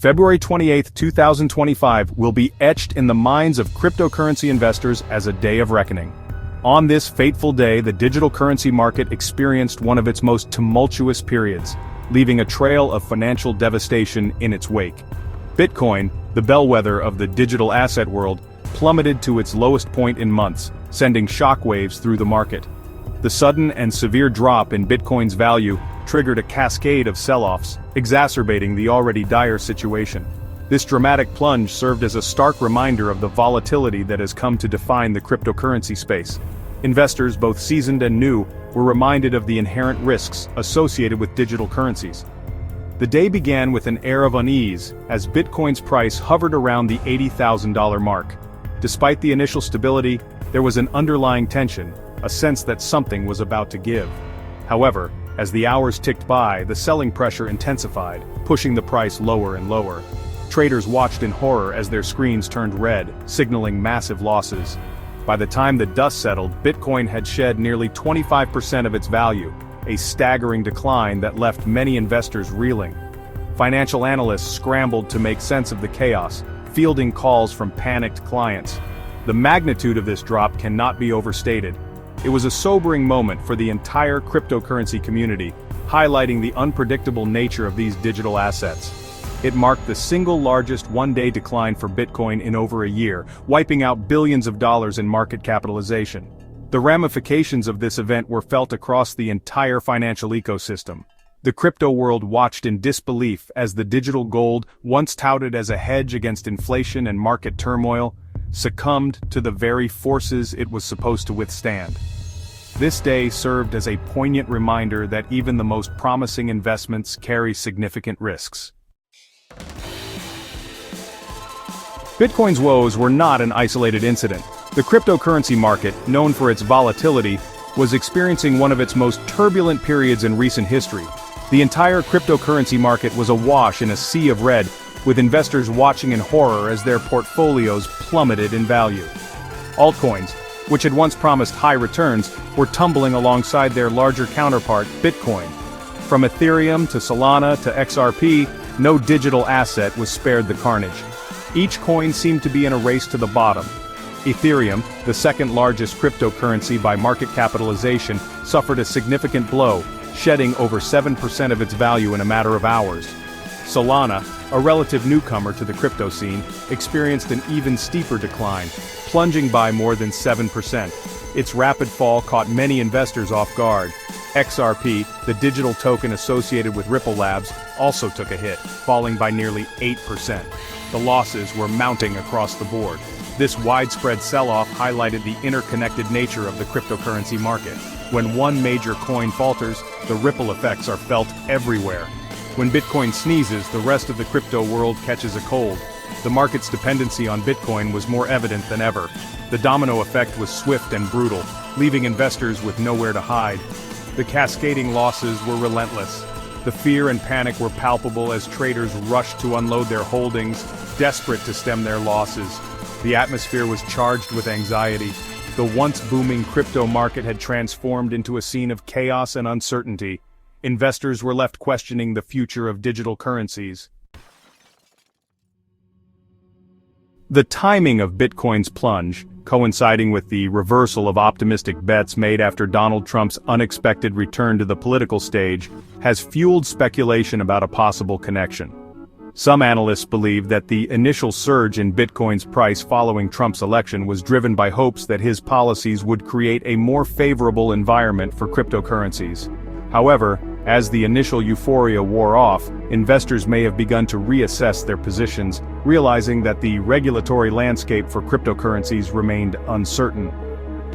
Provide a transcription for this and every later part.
February 28, 2025 will be etched in the minds of cryptocurrency investors as a day of reckoning. On this fateful day, the digital currency market experienced one of its most tumultuous periods, leaving a trail of financial devastation in its wake. Bitcoin, the bellwether of the digital asset world, plummeted to its lowest point in months, sending shockwaves through the market. The sudden and severe drop in Bitcoin's value triggered a cascade of sell-offs, exacerbating the already dire situation. This dramatic plunge served as a stark reminder of the volatility that has come to define the cryptocurrency space. Investors, both seasoned and new, were reminded of the inherent risks associated with digital currencies. The day began with an air of unease, as Bitcoin's price hovered around the $80,000 mark. Despite the initial stability, there was an underlying tension, a sense that something was about to give. However, as the hours ticked by, the selling pressure intensified, pushing the price lower and lower. Traders watched in horror as their screens turned red, signaling massive losses. By the time the dust settled, Bitcoin had shed nearly 25% of its value, a staggering decline that left many investors reeling. Financial analysts scrambled to make sense of the chaos, fielding calls from panicked clients. The magnitude of this drop cannot be overstated. It was a sobering moment for the entire cryptocurrency community, highlighting the unpredictable nature of these digital assets. It marked the single largest one-day decline for Bitcoin in over a year, wiping out billions of dollars in market capitalization. The ramifications of this event were felt across the entire financial ecosystem. The crypto world watched in disbelief as the digital gold, once touted as a hedge against inflation and market turmoil, succumbed to the very forces it was supposed to withstand. This day served as a poignant reminder that even the most promising investments carry significant risks. Bitcoin's woes were not an isolated incident. The cryptocurrency market, known for its volatility, was experiencing one of its most turbulent periods in recent history. The entire cryptocurrency market was awash in a sea of red, with investors watching in horror as their portfolios plummeted in value. Altcoins, which had once promised high returns, were tumbling alongside their larger counterpart, Bitcoin. From Ethereum to Solana to XRP, no digital asset was spared the carnage. Each coin seemed to be in a race to the bottom. Ethereum, the second largest cryptocurrency by market capitalization, suffered a significant blow, shedding over 7% of its value in a matter of hours. Solana, a relative newcomer to the crypto scene, experienced an even steeper decline, plunging by more than 7%. Its rapid fall caught many investors off guard. XRP, the digital token associated with Ripple Labs, also took a hit, falling by nearly 8%. The losses were mounting across the board. This widespread sell-off highlighted the interconnected nature of the cryptocurrency market. When one major coin falters, the ripple effects are felt everywhere. When Bitcoin sneezes, the rest of the crypto world catches a cold. The market's dependency on Bitcoin was more evident than ever. The domino effect was swift and brutal, leaving investors with nowhere to hide. The cascading losses were relentless. The fear and panic were palpable as traders rushed to unload their holdings, desperate to stem their losses. The atmosphere was charged with anxiety. The once booming crypto market had transformed into a scene of chaos and uncertainty. Investors were left questioning the future of digital currencies. The timing of Bitcoin's plunge, coinciding with the reversal of optimistic bets made after Donald Trump's unexpected return to the political stage, has fueled speculation about a possible connection. Some analysts believe that the initial surge in Bitcoin's price following Trump's election was driven by hopes that his policies would create a more favorable environment for cryptocurrencies. However, as the initial euphoria wore off, investors may have begun to reassess their positions, realizing that the regulatory landscape for cryptocurrencies remained uncertain.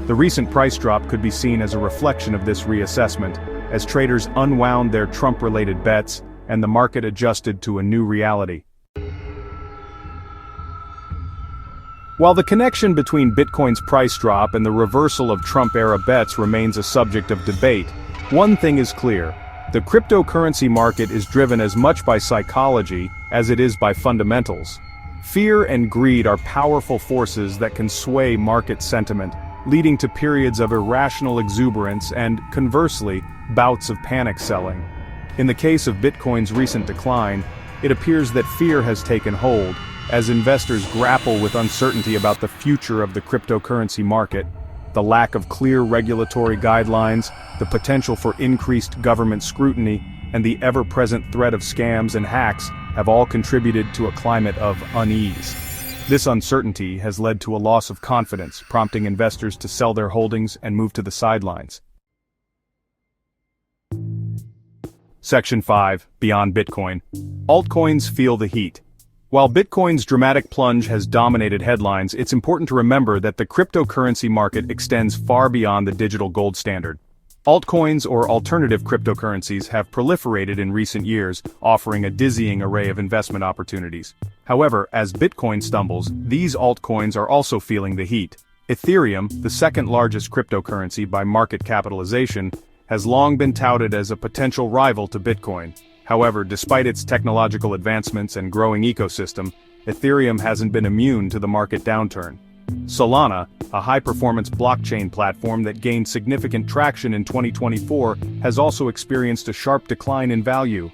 The recent price drop could be seen as a reflection of this reassessment, as traders unwound their Trump-related bets, and the market adjusted to a new reality. While the connection between Bitcoin's price drop and the reversal of Trump-era bets remains a subject of debate, one thing is clear: the cryptocurrency market is driven as much by psychology as it is by fundamentals. Fear and greed are powerful forces that can sway market sentiment, leading to periods of irrational exuberance and, conversely, bouts of panic selling. In the case of Bitcoin's recent decline, it appears that fear has taken hold, as investors grapple with uncertainty about the future of the cryptocurrency market. The lack of clear regulatory guidelines, the potential for increased government scrutiny, and the ever-present threat of scams and hacks have all contributed to a climate of unease. This uncertainty has led to a loss of confidence, prompting investors to sell their holdings and move to the sidelines. Section 5. Beyond Bitcoin. Altcoins feel the heat. While Bitcoin's dramatic plunge has dominated headlines, it's important to remember that the cryptocurrency market extends far beyond the digital gold standard. Altcoins, or alternative cryptocurrencies, have proliferated in recent years, offering a dizzying array of investment opportunities. However, as Bitcoin stumbles, these altcoins are also feeling the heat. Ethereum, the second largest cryptocurrency by market capitalization, has long been touted as a potential rival to Bitcoin. However, despite its technological advancements and growing ecosystem, Ethereum hasn't been immune to the market downturn. Solana, a high-performance blockchain platform that gained significant traction in 2024, has also experienced a sharp decline in value.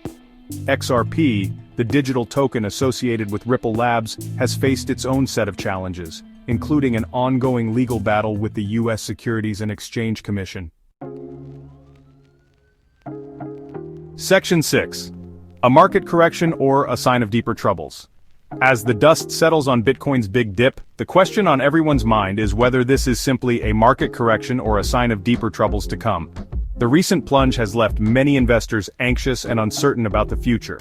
XRP, the digital token associated with Ripple Labs, has faced its own set of challenges, including an ongoing legal battle with the U.S. Securities and Exchange Commission. Section 6. A market correction or a sign of deeper troubles. As the dust settles on Bitcoin's big dip, the question on everyone's mind is whether this is simply a market correction or a sign of deeper troubles to come. The recent plunge has left many investors anxious and uncertain about the future.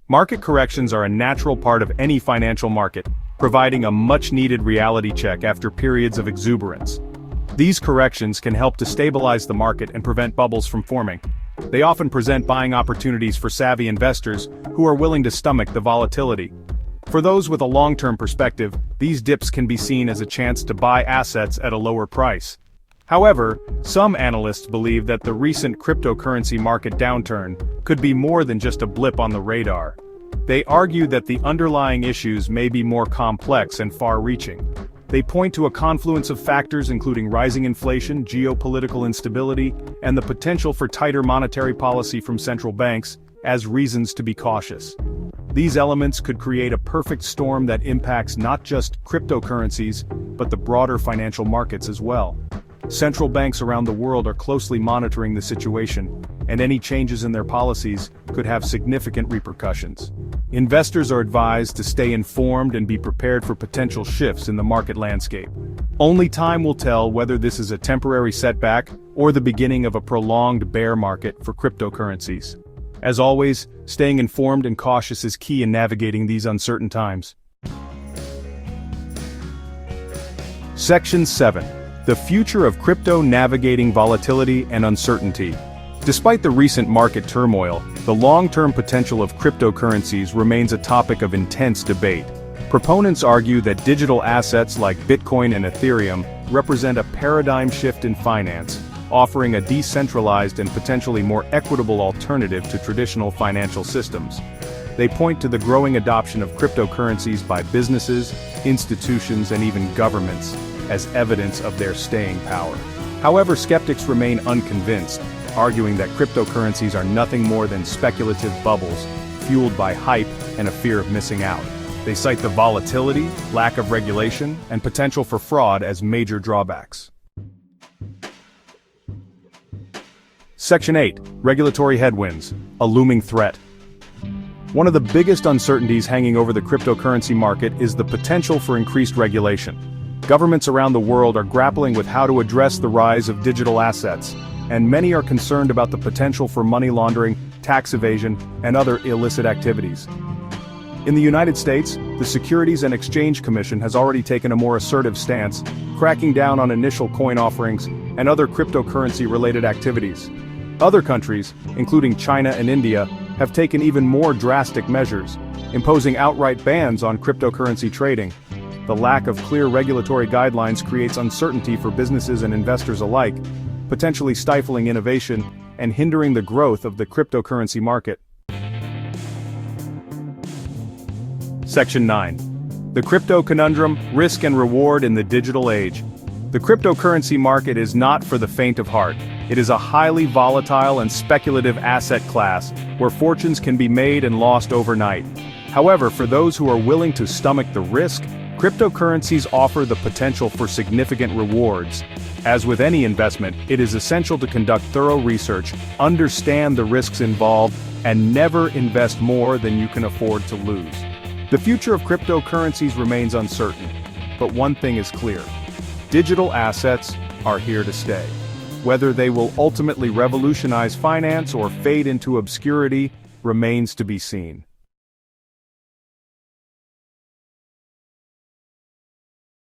Market corrections are a natural part of any financial market, providing a much-needed reality check after periods of exuberance. These corrections can help to stabilize the market and prevent bubbles from forming. They often present buying opportunities for savvy investors who are willing to stomach the volatility. For those with a long-term perspective, these dips can be seen as a chance to buy assets at a lower price. However, some analysts believe that the recent cryptocurrency market downturn could be more than just a blip on the radar. They argue that the underlying issues may be more complex and far-reaching. They point to a confluence of factors including rising inflation, geopolitical instability, and the potential for tighter monetary policy from central banks as reasons to be cautious. These elements could create a perfect storm that impacts not just cryptocurrencies, but the broader financial markets as well. Central banks around the world are closely monitoring the situation, and any changes in their policies could have significant repercussions. Investors are advised to stay informed and be prepared for potential shifts in the market landscape. Only time will tell whether this is a temporary setback or the beginning of a prolonged bear market for cryptocurrencies. As always, staying informed and cautious is key in navigating these uncertain times. Section 7. The future of crypto: navigating volatility and uncertainty. Despite the recent market turmoil, the long-term potential of cryptocurrencies remains a topic of intense debate. Proponents argue that digital assets like Bitcoin and Ethereum represent a paradigm shift in finance, offering a decentralized and potentially more equitable alternative to traditional financial systems. They point to the growing adoption of cryptocurrencies by businesses, institutions, and even governments as evidence of their staying power. However, skeptics remain unconvinced, arguing that cryptocurrencies are nothing more than speculative bubbles, fueled by hype and a fear of missing out. They cite the volatility, lack of regulation, and potential for fraud as major drawbacks. Section 8. Regulatory headwinds: a looming threat. One of the biggest uncertainties hanging over the cryptocurrency market is the potential for increased regulation. Governments around the world are grappling with how to address the rise of digital assets, and many are concerned about the potential for money laundering, tax evasion, and other illicit activities. In the United States, the Securities and Exchange Commission has already taken a more assertive stance, cracking down on initial coin offerings and other cryptocurrency-related activities. Other countries, including China and India, have taken even more drastic measures, imposing outright bans on cryptocurrency trading. The lack of clear regulatory guidelines creates uncertainty for businesses and investors alike, potentially stifling innovation and hindering the growth of the cryptocurrency market. Section 9. The crypto conundrum: risk and reward in the digital age. The cryptocurrency market is not for the faint of heart. It is a highly volatile and speculative asset class, where fortunes can be made and lost overnight. However, for those who are willing to stomach the risk, cryptocurrencies offer the potential for significant rewards. As with any investment, it is essential to conduct thorough research, understand the risks involved, and never invest more than you can afford to lose. The future of cryptocurrencies remains uncertain, but one thing is clear: digital assets are here to stay. Whether they will ultimately revolutionize finance or fade into obscurity remains to be seen.